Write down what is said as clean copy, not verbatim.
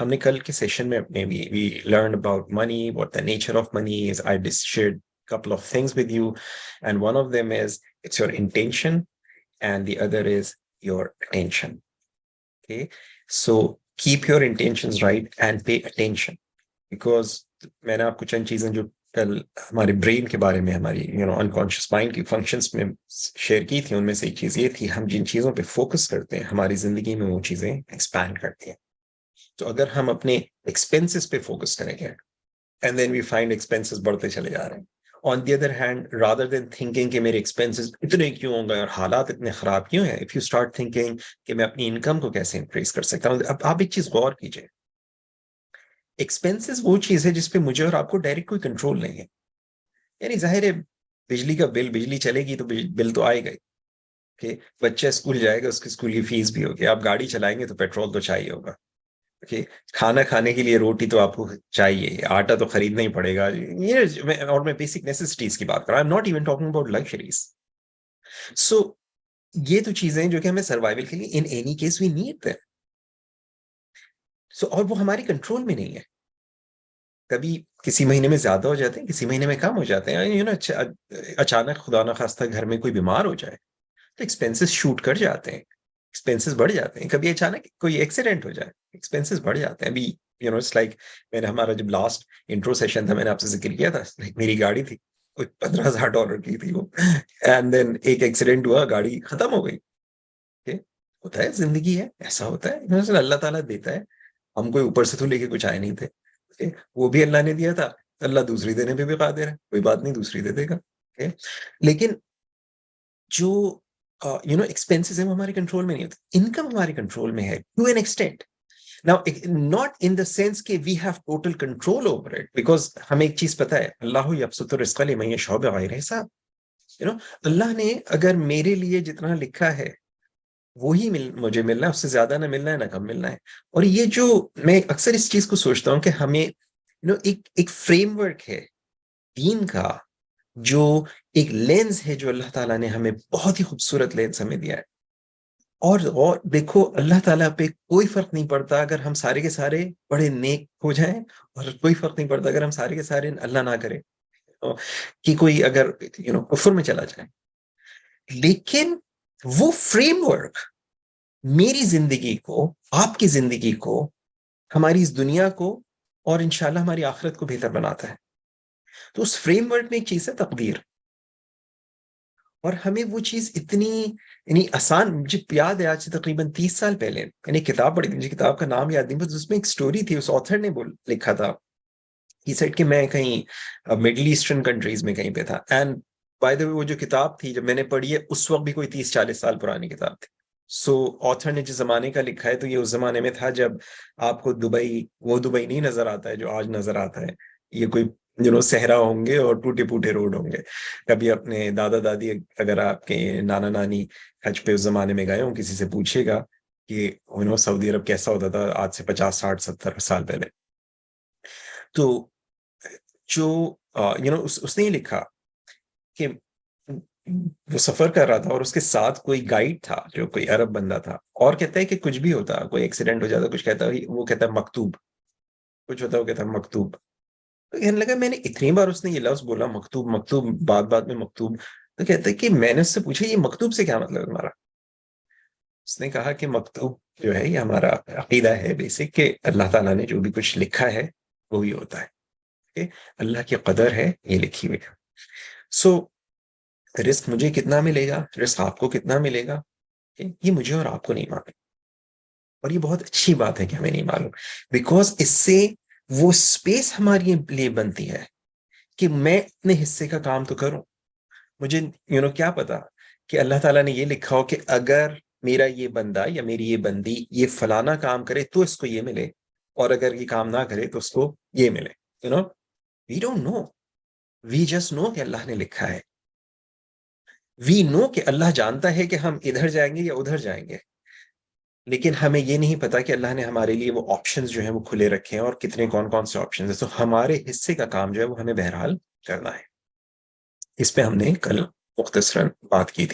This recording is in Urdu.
ہم نے کل کے سیشن میں اپنے we learn about money, what the nature of money is. I shared couple of things with you, and one of them is it's your intention and the other is your attention. Okay, so keep your intentions right and pay attention, because میں نے آپ کو چند چیزیں جو کل ہمارے برین کے بارے میں, ہماری انکانشیس مائنڈ کی فنکشنس میں شیئر کی تھی, ان میں سے ایک چیز یہ تھی, ہم جن چیزوں پہ فوکس کرتے ہیں ہماری زندگی میں وہ چیزیں ایکسپینڈ کرتی ہیں. تو اگر ہم اپنے ایکسپینسز پہ فوکس کریں گے and then we find expenses بڑھتے چلے جا رہے ہیں. On the other hand, rather than thinking کہ میرے ایکسپینسز اتنے کیوں ہوں گے اور حالات اتنے خراب کیوں ہیں, اف یو اسٹارٹ تھنکنگ کہ میں اپنی انکم کو کیسے انکریز کر سکتا ہوں. اب آپ ایک چیز غور کیجیے, ایکسپینسز وہ چیز ہے جس پہ مجھے اور آپ کو ڈائریکٹ کوئی کنٹرول نہیں ہے. یعنی ظاہر ہے بجلی کا بل, بجلی چلے گی تو بل تو آئے گا ہی, کہ بچہ اسکول جائے گا اس کی اسکول کی فیس بھی ہوگی, آپ گاڑی چلائیں گے تو پیٹرول تو چاہیے ہوگا, کھانا کھانے کے لیے روٹی تو آپ کو چاہیے, آٹا تو خریدنا ہی پڑے گا. اور میں بیسک نیسیسٹیز کی بات کر رہا ہوں, I'm not even talking about luxuries. So یہ تو چیزیں جو کہ ہمیں سروائیول کے لیے in any case we need them. اور وہ ہماری کنٹرول میں نہیں ہے. کبھی کسی مہینے میں زیادہ ہو جاتے ہیں, کسی مہینے میں کم ہو جاتے ہیں. اچانک خدا نخواستہ گھر میں کوئی بیمار ہو جائے تو ایکسپینسز شوٹ کر جاتے ہیں, ایکسپینسز بڑھ جاتے ہیں. کبھی اچانک کوئی ایکسیڈنٹ ہو جائے, ایکسپینسز بڑھ جاتے ہیں. ابھی اٹس لائک میں نے ہمارا جب لاسٹ انٹرو سیشن تھا, میں نے آپ سے ذکر کیا تھا, میری گاڑی تھی کوئی $15,000 کی تھی وہ, اینڈ دین ایک ایکسیڈنٹ ہوا, گاڑی ختم ہو گئی. ہوتا ہے, زندگی ہے, ایسا ہوتا ہے, اللہ تعالیٰ دیتا ہے. ہم کوئی اوپر سے تو لے کے کچھ آئے نہیں تھے, وہ بھی اللہ نے دیا تھا, اللہ دوسری دینے پہ بھی قادر ہے, کوئی بات نہیں, دوسری دے دے گا. لیکن جو ایکسپینسز ہیں وہ ہمارے کنٹرول میں نہیں ہوتے. انکم ہمارے کنٹرول میں ہے to an extent. Now, not in the sense کہ we have total control over it, because ہمیں ایک چیز پتا ہے, اللہ یبسط الرزق لمن یشاء بغیر حساب. اللہ نے اگر میرے لیے جتنا لکھا ہے وہی مجھے ملنا ہے, اس سے زیادہ نہ ملنا ہے نہ کم ملنا ہے. اور یہ جو میں اکثر اس چیز کو سوچتا ہوں کہ ہمیں ایک فریم ورک ہے دین کا, جو ایک لینز ہے جو اللہ تعالیٰ نے ہمیں, بہت ہی خوبصورت لینز ہمیں دیا ہے. اور دیکھو, اللہ تعالیٰ پہ کوئی فرق نہیں پڑتا اگر ہم سارے کے سارے بڑے نیک ہو جائیں, اور کوئی فرق نہیں پڑتا اگر ہم سارے کے سارے, اللہ نہ کرے کہ کوئی اگر کفر میں چلا جائے. لیکن وہ فریم ورک میری زندگی کو, آپ کی زندگی کو, ہماری اس دنیا کو, اور انشاءاللہ ہماری آخرت کو بہتر بناتا ہے. تو اس فریم ورک میں ایک چیز ہے تقدیر, اور ہمیں وہ چیز اتنی آسان, مجھے یاد ہے آج سے تقریباً 30 سال پہلے میں نے کتاب پڑھی تھی, مجھے کتاب کا نام یاد نہیں, بس اس میں ایک سٹوری تھی, اس آتھر نے لکھا تھا. ہی سیڈ کہ میں کہیں مڈل ایسٹرن کنٹریز میں کہیں پہ تھا, اینڈ بائی دا وے وہ جو کتاب تھی جب میں نے پڑھی ہے اس وقت بھی کوئی 30-40 سال پرانی کتاب تھی. سو آتھر نے جس زمانے کا لکھا ہے تو یہ اس زمانے میں تھا جب آپ کو دبئی, وہ دبئی نہیں نظر آتا ہے جو آج نظر آتا ہے. یہ کوئی صحرا ہوں گے اور ٹوٹے پوٹے روڈ ہوں گے. کبھی اپنے دادا دادی, اگر آپ کے نانا نانی حج پہ اس زمانے میں گئے ہوں, کسی سے پوچھے گا کہ سعودی عرب کیسا ہوتا تھا آج سے 50, 60, 70 سال پہلے. تو جو اس نے یہ لکھا کہ وہ سفر کر رہا تھا اور اس کے ساتھ کوئی گائیڈ تھا جو کوئی عرب بندہ تھا, اور کہتا ہے کہ کچھ بھی ہوتا, کوئی ایکسیڈنٹ ہو جاتا, کچھ کہتا ہے, وہ کہتا ہے مکتوب, کچھ ہوتا ہے وہ کہتا ہے مکتوب. تو کہنے لگا, میں نے اتنی بار اس نے یہ لفظ بولا مکتوب مکتوب, بات میں مکتوب, تو کہتا ہے کہ میں نے اس سے پوچھا یہ مکتوب سے کیا مطلب ہے تمہارا. اس نے کہا کہ مکتوب جو ہے یہ ہمارا عقیدہ ہے بیسک, کہ اللہ تعالیٰ نے جو بھی کچھ لکھا ہے وہی ہوتا ہے, اللہ کی قدر ہے یہ لکھی ہوئی ہے. سو رزق مجھے کتنا ملے گا, رزق آپ کو کتنا ملے گا, یہ مجھے اور آپ کو نہیں معلوم. اور یہ بہت اچھی بات ہے کہ ہمیں نہیں معلوم, بیکاز اس سے وہ اسپیس ہمارے لیے بنتی ہے کہ میں اپنے حصے کا کام تو کروں. مجھے کیا پتا کہ اللہ تعالیٰ نے یہ لکھا ہو کہ اگر میرا یہ بندہ یا میری یہ بندی یہ فلانا کام کرے تو اس کو یہ ملے, اور اگر یہ کام نہ کرے تو اس کو یہ ملے. We don't know, we just نو کہ اللہ نے لکھا ہے. وی نو کہ اللہ جانتا ہے کہ ہم ادھر جائیں گے یا ادھر جائیں گے, لیکن ہمیں یہ نہیں پتا کہ اللہ نے ہمارے لیے وہ آپشنز جو ہیں وہ کھلے رکھے ہیں, اور کتنے کون سے آپشنز ہیں. تو ہمارے حصے کا کام جو ہے وہ ہمیں بہرحال کرنا ہے. اس پہ ہم نے کل مختصراً بات کی تھی.